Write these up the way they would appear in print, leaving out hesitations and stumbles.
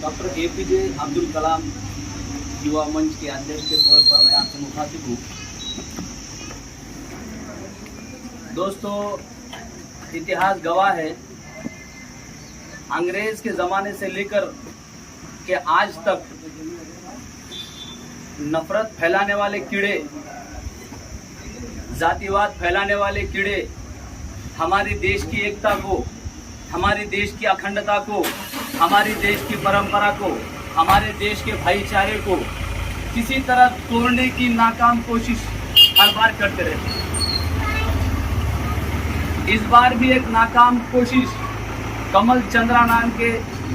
Doctor APJ Abdul Kalam युवा मंच के अध्यक्ष के तौर पर मैं आपसे मुखातिब हूँ। दोस्तों, इतिहास गवाह है, अंग्रेज के ज़माने से लेकर के आज तक नफरत फैलाने वाले कीड़े, जातिवाद फैलाने वाले कीड़े हमारे देश की एकता को, हमारे देश की अखंडता को, हमारे देश की परंपरा को, हमारे देश के भाईचारे को किसी तरह तोड़ने की नाकाम कोशिश हर बार करते रहते हैं। इस बार भी एक नाकाम कोशिश कमल चंद्रा नाम के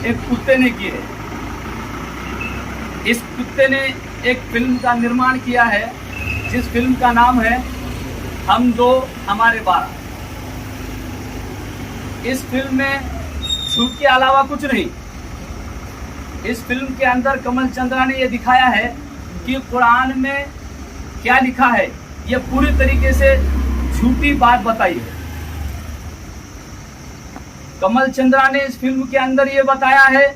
एक कुत्ते ने की है। इस कुत्ते ने एक फिल्म का निर्माण किया है जिस फिल्म का नाम है हम दो हमारे 12। इस फिल्म में झूठ के अलावा कुछ नहीं। इस फिल्म के अंदर कमल चंद्रा ने यह दिखाया है कि कुरान में क्या लिखा है, यह पूरी तरीके से झूठी बात बताई है। कमल चंद्रा ने इस फिल्म के अंदर यह बताया है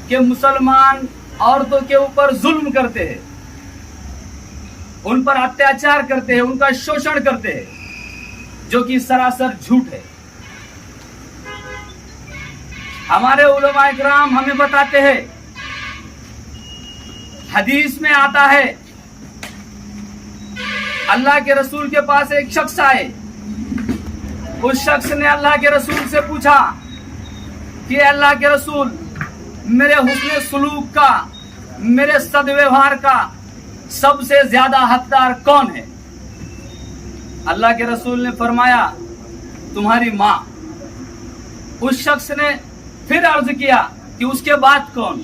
कि मुसलमान औरतों के ऊपर जुल्म करते हैं, उन पर अत्याचार करते हैं, उनका शोषण करते हैं, जो कि सरासर झूठ है। हमारे उलमा इकराम हमें बताते हैं, हदीस में आता है, अल्लाह के रसूल के पास एक शख्स आए। उस शख्स ने अल्लाह के रसूल से पूछा कि अल्लाह के रसूल, मेरे हुस्न सुलूक का, मेरे सद्व्यवहार का सबसे ज्यादा हकदार कौन है? अल्लाह के रसूल ने फरमाया, तुम्हारी माँ। उस शख्स ने फिर अर्ज किया कि उसके बाद कौन?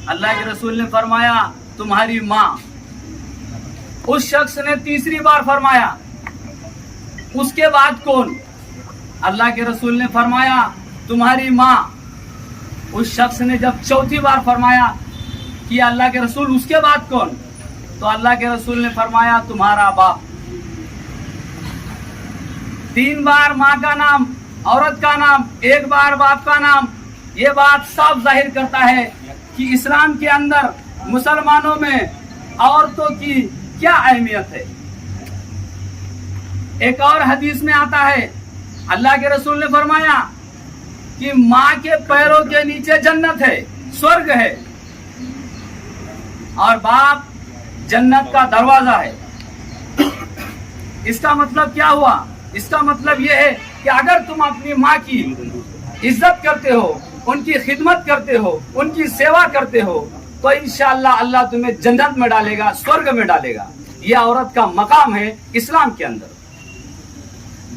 अल्लाह के रसूल ने फरमाया, तुम्हारी माँ। उस शख्स ने तीसरी बार फरमाया, उसके बाद कौन? अल्लाह के रसूल ने फरमाया, तुम्हारी माँ। उस शख्स ने जब चौथी बार फरमाया कि अल्लाह के रसूल उसके बाद कौन, तो अल्लाह के रसूल ने फरमाया, तुम्हारा बाप। 3 बार माँ का नाम, औरत का नाम, 1 बार बाप का नाम। ये बात साफ जाहिर करता है कि इस्लाम के अंदर मुसलमानों में औरतों की क्या अहमियत है। एक और हदीस में आता है, अल्लाह के रसूल ने फरमाया कि माँ के पैरों के नीचे जन्नत है, स्वर्ग है, और बाप जन्नत का दरवाजा है। इसका मतलब क्या हुआ? इसका मतलब यह है कि अगर तुम अपनी माँ की इज्जत करते हो, उनकी खिदमत करते हो, उनकी सेवा करते हो, तो इंशाअल्लाह अल्लाह तुम्हें जन्नत में डालेगा, स्वर्ग में डालेगा। यह औरत का मकाम है इस्लाम के अंदर।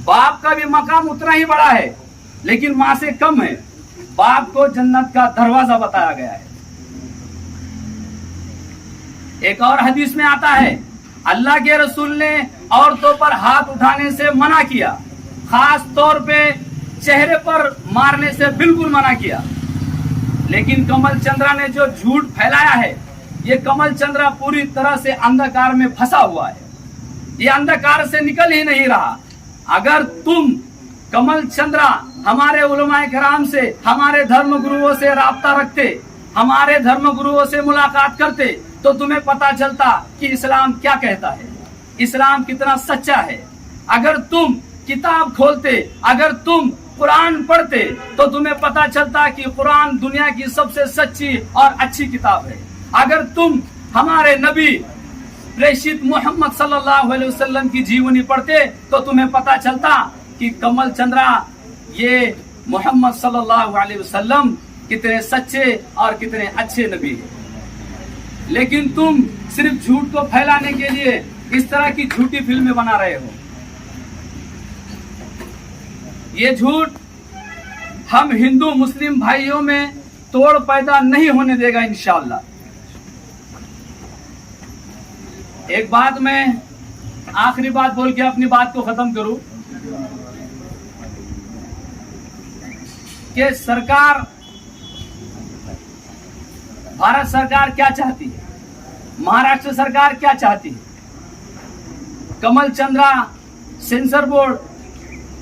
बाप का भी मकाम उतना ही बड़ा है, लेकिन माँ से कम है। बाप को जन्नत का दरवाजा बताया गया है। एक और हदीस में आता है, अल्लाह के रसूल ने औरतों पर हाथ उठाने से मना किया, खास तौर पे चेहरे पर मारने से बिल्कुल मना किया। लेकिन कमल चंद्रा ने जो झूठ फैलाया है, ये कमल चंद्रा पूरी तरह से अंधकार में फंसा हुआ है। ये अंधकार से निकल ही नहीं रहा। अगर तुम कमल चंद्रा हमारे उलमाए किराम से, हमारे धर्म गुरुओं से राब्ता रखते, हमारे धर्म गुरुओं से मुलाकात करते, तो तुम्हें पता चलता कि इस्लाम क्या कहता है, इस्लाम कितना सच्चा है। अगर तुम किताब खोलते, अगर तुम कुरान पढ़ते, तो तुम्हें पता चलता कि कुरान दुनिया की सबसे सच्ची और अच्छी किताब है। अगर तुम हमारे नबी प्रेषित मोहम्मद सल्लल्लाहु अलैहि वसल्लम की जीवनी पढ़ते, तो तुम्हें पता चलता कि कमल चंद्रा, ये मोहम्मद सल्लल्लाहु अलैहि वसल्लम कितने सच्चे और कितने अच्छे नबी हैं। लेकिन तुम सिर्फ झूठ को फैलाने के लिए इस तरह की झूठी फिल्में बना रहे हो। ये झूठ हम हिंदू मुस्लिम भाइयों में तोड़ पैदा नहीं होने देगा इंशाअल्लाह। एक बात मैं आखिरी बात बोल के अपनी बात को खत्म करूं कि सरकार, भारत सरकार क्या चाहती है, महाराष्ट्र सरकार क्या चाहती है, कमल चंद्रा सेंसर बोर्ड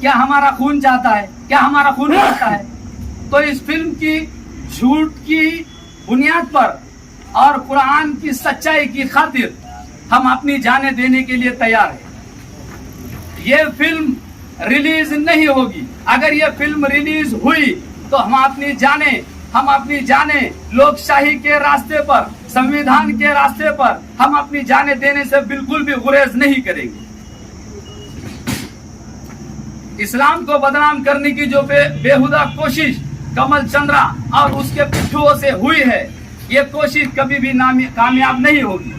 क्या हमारा खून चाहता है, क्या हमारा खून चाहता है? तो इस फिल्म की झूठ की बुनियाद पर और कुरान की सच्चाई की खातिर हम अपनी जानें देने के लिए तैयार हैं। ये फिल्म रिलीज नहीं होगी। अगर ये फिल्म रिलीज हुई तो हम अपनी जानें लोकशाही के रास्ते पर, संविधान के रास्ते पर हम अपनी जानें देने से बिल्कुल भी गुरेज नहीं करेंगे। इस्लाम को बदनाम करने की जो बेहुदा कोशिश कमल चंद्रा और उसके पिट्ठुओं से हुई है, ये कोशिश कभी भी कामयाब नहीं होगी।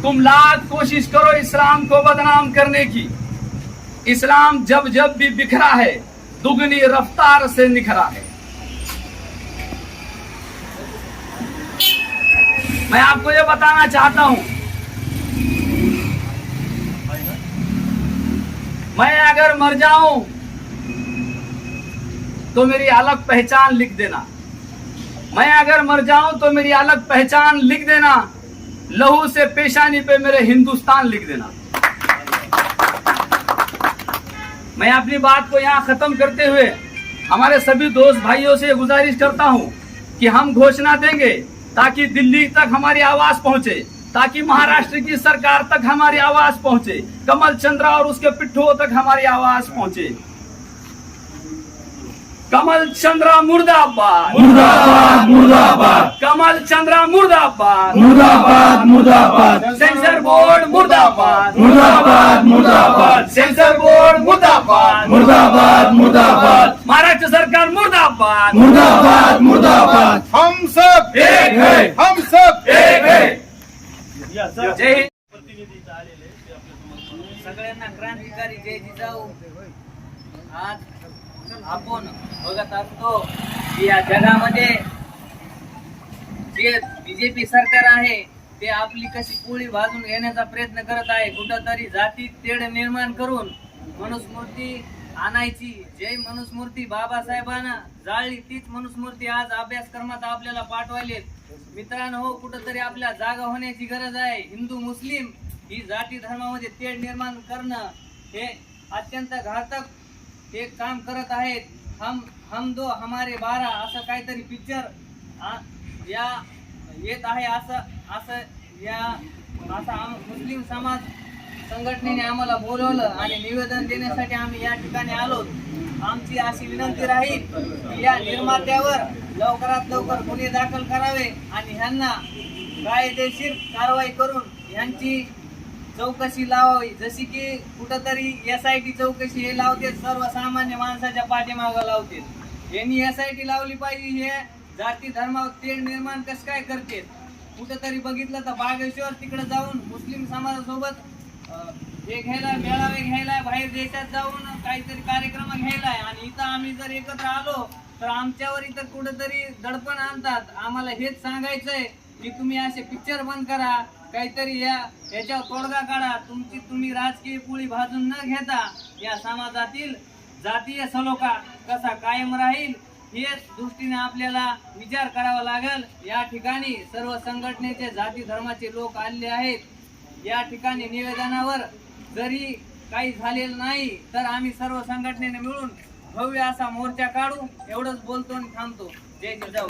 तुम लाख कोशिश करो इस्लाम को बदनाम करने की, इस्लाम जब जब भी बिखरा है दुगनी रफ्तार से निखरा है। मैं आपको ये बताना चाहता हूं, मैं अगर मर जाऊं तो मेरी अलग पहचान लिख देना। मैं अगर मर जाऊं तो मेरी अलग पहचान लिख देना। लहू से पेशानी पे मेरे हिंदुस्तान लिख देना। मैं अपनी बात को यहाँ खत्म करते हुए हमारे सभी दोस्त भाइयों से गुजारिश करता हूँ कि हम घोषणा देंगे ताकि दिल्ली तक हमारी आवाज पहुंचे, ताकि महाराष्ट्र की सरकार तक हमारी आवाज पहुंचे, कमल चंद्रा और उसके पिट्ठुओं तक हमारी आवाज पहुंचे। कमल चंद्रा मुर्दाबाद, मुर्दाबाद मुर्दाबाद, कमल चंद्रा मुर्दाबाद, मुर्दाबाद मुर्दाबाद, सेंसर बोर्ड मुर्दाबाद, मुर्दाबाद मुर्दाबाद, सेंसर बोर्ड मुर्दाबाद, मुर्दाबाद मुर्दाबाद, महाराष्ट्र सरकार मुर्दाबाद, मुर्दाबाद मुर्दाबाद। हम सब एक है, हम सब एक है। जय हिंद। सगळ्यांना क्रांतिकारी जय जिजाऊ। आज आपण बघत असतो की या जगामध्ये जे बीजेपी सरकार आहे ते आपली कशी पोळी भाजून घेण्याचा प्रयत्न करत आहे। कुठंतरी जाती तेढ निर्माण करून मनुस्मृती आणायची। जय मनुस्मृती बाबासाहेबांना जाळली तीच मनुस्मृती आज अभ्यासक्रमात आपल्याला पाठवायलेत। मित्रांनो, कुठंतरी आपल्या जागा होण्याची गरज आहे। हिंदू मुस्लिम ही जाती धर्मामध्ये तेढ निर्माण करणं हे अत्यंत घातक हे काम करत आहेत। हम दो हमारे 12 असं काहीतरी पिक्चर या येत आहे। असं मुस्लिम समाज संघटनेने आम्हाला बोलवलं आणि निवेदन देण्यासाठी आम्ही या ठिकाणी आलो। आमची अशी विनंती राहील की या निर्मात्यावर लवकरात लवकर गुन्हे दाखल करावे आणि ह्यांना कायदेशीर कारवाई करून ह्यांची चौकशी लावावी। जशी की कुठंतरी SIT चौकशी हे लावते, सर्वसामान्य माणसाच्या पाठीमागं लावते। यांनी SIT लावली पाहिजे। हे जाती धर्मावर तेढ निर्माण कसं काय करते? कुठंतरी बघितलं तर बागेश्वर तिकडे जाऊन मुस्लिम समाजासोबत हे घ्यायला, मेळावे घ्यायला, बाहेर देशात जाऊन काहीतरी कार्यक्रम घ्यायला, आणि इथं आम्ही जर एकत्र आलो तर आमच्यावर इथं कुठंतरी दडपण आणतात। आम्हाला हेच सांगायचंय की तुम्ही असे पिक्चर बंद करा, काहीतरी याच्यावर तोडगा काढा। तुम्ही राजकीय पोळी भाजून न घेता या समाजातील जातीय सलोखा कसा कायम राहील हे दृष्टीने आपल्याला विचार करावा लागेल। या ठिकाणी सर्व संघटनेचे जाती धर्माचे लोक आलेले आहेत। या ठिकाणी निवेदनावर जरी काही झालेलं नाही तर आम्ही सर्व संघटनेने मिळून भव्य असा मोर्चा काढू। एवढंच बोलतो आणि थांबतो। जय जिजाऊ।